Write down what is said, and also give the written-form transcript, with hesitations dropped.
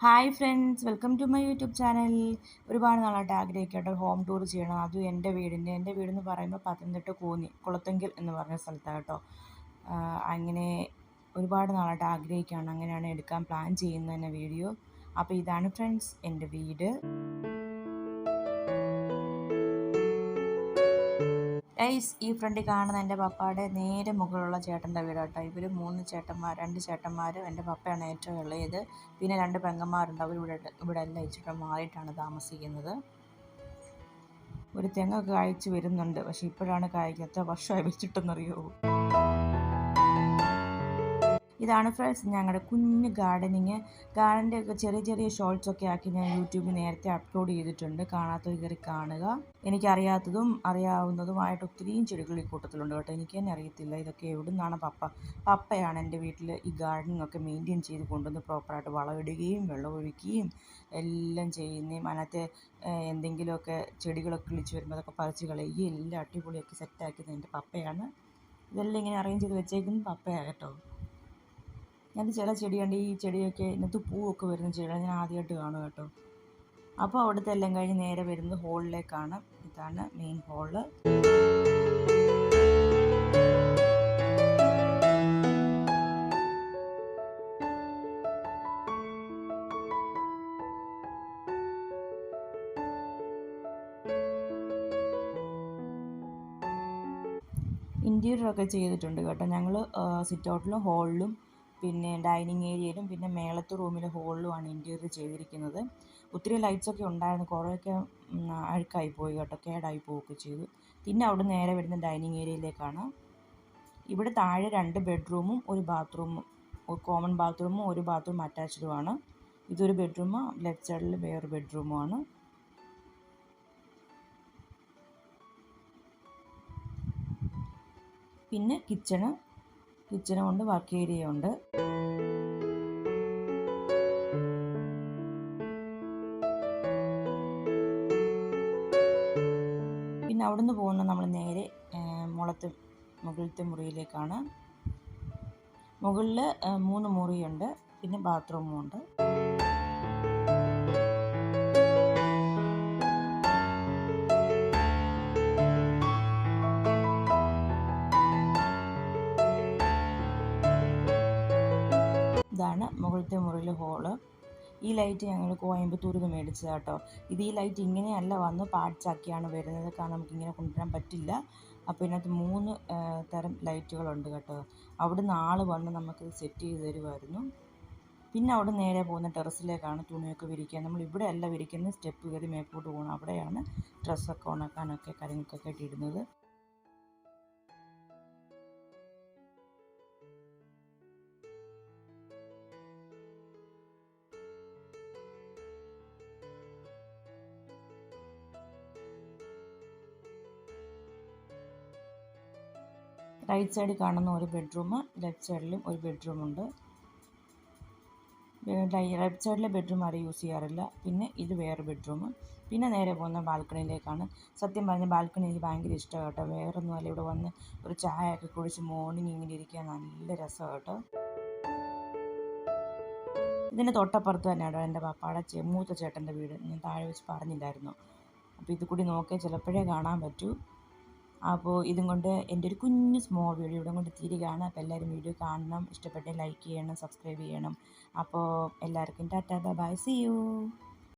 Hi friends, welcome to my YouTube channel. ഒരുപാട് നാളായിട്ട് ആഗ്രഹിക്കട്ടെ home tour ചെയ്യണം. അതും എൻ്റെ വീടെന്ന് പറയുമ്പോൾ പത്തനംതിട്ട കുളത്തെങ്കിൽ എന്ന് പറഞ്ഞ സ്ഥലത്താണ് കേട്ടോ. അങ്ങനെ ഒരുപാട് നാളായിട്ട് ആഗ്രഹിക്കുകയാണ്. അങ്ങനെയാണ് എടുക്കാൻ പ്ലാൻ ചെയ്യുന്നത് തന്നെ വീഡിയോ. അപ്പോൾ ഇതാണ് ഫ്രണ്ട്സ് എൻ്റെ വീട്. ഗൈസ്, ഈ ഫ്രണ്ടിൽ കാണുന്ന എൻ്റെ പപ്പയുടെ നേരെ മുകളിലുള്ള ചേട്ടൻ്റെ വീട് കേട്ടോ. ഇവർ രണ്ട് ചേട്ടന്മാർ, എൻ്റെ പപ്പയാണ് ഏറ്റവും ഇളയത്. പിന്നെ 2 പെങ്ങന്മാരുണ്ട്. അവർ ഇവിടെ എല്ലാം ഇച്ചിട്ട് മാറിയിട്ടാണ് താമസിക്കുന്നത്. ഒരു തെങ്ങൊക്കെ കായ്ച്ച് വരുന്നുണ്ട്, പക്ഷെ ഇപ്പോഴാണ് കായ്ക്കുക. എത്ര വർഷമായി വെച്ചിട്ടെന്നറിയോ? ഇതാണ് ഫ്രണ്ട്സ് ഞങ്ങളുടെ കുഞ്ഞ് ഗാർഡൻ്റെ ഒക്കെ ചെറിയ ചെറിയ ഷോർട്സൊക്കെ ആക്കി ഞാൻ യൂട്യൂബിൽ നേരത്തെ അപ്ലോഡ് ചെയ്തിട്ടുണ്ട്. കാണാത്തവർ കയറി കാണുക. എനിക്കറിയാത്തതും അറിയാവുന്നതുമായിട്ട് ഒത്തിരിയും ചെടികൾ ഈ കൂട്ടത്തിലുണ്ട് കേട്ടോ. എനിക്ക് തന്നെ അറിയത്തില്ല ഇതൊക്കെ എവിടെ നിന്നാണ്. പപ്പയാണ് എൻ്റെ വീട്ടിൽ ഈ ഗാർഡനിങ് ഒക്കെ മെയിൻറ്റെയിൻ ചെയ്ത് കൊണ്ടുവന്ന് പ്രോപ്പറായിട്ട് വളമിടുകയും വെള്ളമൊഴിക്കുകയും എല്ലാം ചെയ്യുന്നതും. അതിനകത്ത് എന്തെങ്കിലുമൊക്കെ ചെടികളൊക്കെ കിളിച്ച് വരുമ്പോൾ അതൊക്കെ പറിച്ച് കളയുകയും എല്ലാം അടിപൊളിയൊക്കെ സെറ്റാക്കുന്നത് എൻ്റെ പപ്പയാണ്. ഇതെല്ലാം ഇങ്ങനെ അറേഞ്ച് ചെയ്ത് വെച്ചേക്കുന്നത് പപ്പയാണ് കേട്ടോ. ഞാൻ ചില ചെടിയുണ്ട്, ഈ ചെടിയൊക്കെ ഇതിനകത്ത് പൂവൊക്കെ വരുന്ന ചെടിയാണ് ഞാൻ ആദ്യമായിട്ട് കാണുക കേട്ടോ. അപ്പോൾ അവിടുത്തെ എല്ലാം കഴിഞ്ഞ് നേരെ വരുന്നത് ഹോളിലേക്കാണ്. ഇതാണ് മെയിൻ ഹോള്. ഇൻറ്റീരിയറൊക്കെ ചെയ്തിട്ടുണ്ട് കേട്ടോ. ഞങ്ങൾ സിറ്റ് ഔട്ടിലും ഹോളിലും പിന്നെ ഡൈനിങ് ഏരിയയിലും പിന്നെ മേളത്തെ റൂമിലെ ഹോളിലുമാണ് ഇൻറ്റീരിയർ ചെയ്തിരിക്കുന്നത്. ഒത്തിരി ലൈറ്റ്സൊക്കെ ഉണ്ടായിരുന്നു, കുറേയൊക്കെ അഴുക്കായി പോയി കേട്ടോ, കേടായി പോവുകയൊക്കെ ചെയ്തു. പിന്നെ അവിടെ നേരെ വരുന്ന ഡൈനിങ് ഏരിയയിലേക്കാണ്. ഇവിടെ താഴെ 2 ബെഡ്റൂമും ഒരു ബാത്റൂമും, ഒരു കോമൺ ബാത്റൂമും ഒരു ബാത്റൂം അറ്റാച്ച്ഡുമാണ്. ഇതൊരു ബെഡ്റൂമും ലെഫ്റ്റ് സൈഡിൽ വേറൊരു ബെഡ്റൂമുമാണ്. പിന്നെ കിച്ചണുണ്ട്, വർക്ക് ഏരിയ ഉണ്ട്. പിന്നെ അവിടെ നിന്ന് പോകുന്ന നമ്മൾ നേരെ മുകളിലത്തെ മുറിയിലേക്കാണ്. മുകളിൽ 3 മുറിയുണ്ട്, പിന്നെ ബാത്റൂമും ഉണ്ട്. ഇതാണ് മുകളിലത്തെ മുറിയിലെ ഹോള്. ഈ ലൈറ്റ് ഞങ്ങൾ കോയമ്പത്തൂരിൽ നിന്ന് മേടിച്ചതാണ് കേട്ടോ. ഈ ലൈറ്റ് ഇങ്ങനെയല്ല വന്ന് പാർട്സ് ആക്കിയാണ് വരുന്നത്, കാരണം നമുക്കിങ്ങനെ കൊണ്ടുവരാൻ പറ്റില്ല. അപ്പോൾ ഇതിനകത്ത് 3 തരം ലൈറ്റുകളുണ്ട് കേട്ടോ. അവിടുന്ന് ആൾ വന്ന് നമുക്ക് സെറ്റ് ചെയ്ത് തരുമായിരുന്നു. പിന്നെ അവിടെ നേരെ പോകുന്ന ടെറസിലേക്കാണ് തുണിയൊക്കെ വിരിക്കുക. നമ്മൾ ഇവിടെ അല്ല വിരിക്കുന്നത്, സ്റ്റെപ്പ് കയറി മേപ്പോട്ട് പോകണം. അവിടെയാണ് ഡ്രസ്സൊക്കെ ഉണക്കാനൊക്കെ കാര്യങ്ങൾക്കൊക്കെ ഇട്ടിടുന്നത്. റൈറ്റ് സൈഡിൽ കാണുന്ന ഒരു ബെഡ്റൂം, ലെഫ്റ്റ് സൈഡിലും ഒരു ബെഡ്റൂമുണ്ട്. ലെഫ്റ്റ് സൈഡിലെ ബെഡ്റൂം ആരും യൂസ് ചെയ്യാറില്ല. പിന്നെ ഇത് വേറെ ബെഡ്റൂം. പിന്നെ നേരെ പോകുന്ന ബാൽക്കണിയിലേക്കാണ്. സത്യം പറഞ്ഞാൽ ബാൽക്കണി എനിക്ക് ഭയങ്കര ഇഷ്ടമാണ് കേട്ടോ. വേറൊന്നുമല്ല, ഇവിടെ വന്ന് ഒരു ചായയൊക്കെ കുടിച്ച് മോർണിംഗ് ഇങ്ങനെ ഇരിക്കാൻ നല്ല രസമാണ് കേട്ടോ. ഇതിൻ്റെ തൊട്ടപ്പുറത്ത് തന്നെയാണ് എൻ്റെ പപ്പായുടെ മൂത്ത ചേട്ടൻ്റെ വീട്. ഞാൻ താഴെ വെച്ച് പറഞ്ഞില്ലായിരുന്നു. അപ്പോൾ ഇത് കൂടി നോക്കിയാൽ ചിലപ്പോഴേ കാണാൻ പറ്റൂ. അപ്പോൾ ഇതും കൊണ്ട് എൻ്റെ ഒരു കുഞ്ഞ് സ്മോൾ വീഡിയോ ഇവിടെ കൊണ്ട് തിരികെയാണ്. അപ്പോൾ എല്ലാവരും വീഡിയോ കാണണം, ഇഷ്ടപ്പെട്ടെങ്കിൽ ലൈക്ക് ചെയ്യണം, സബ്സ്ക്രൈബ് ചെയ്യണം. അപ്പോൾ എല്ലാവർക്കും ടാറ്റാ ബൈ, സീ യു.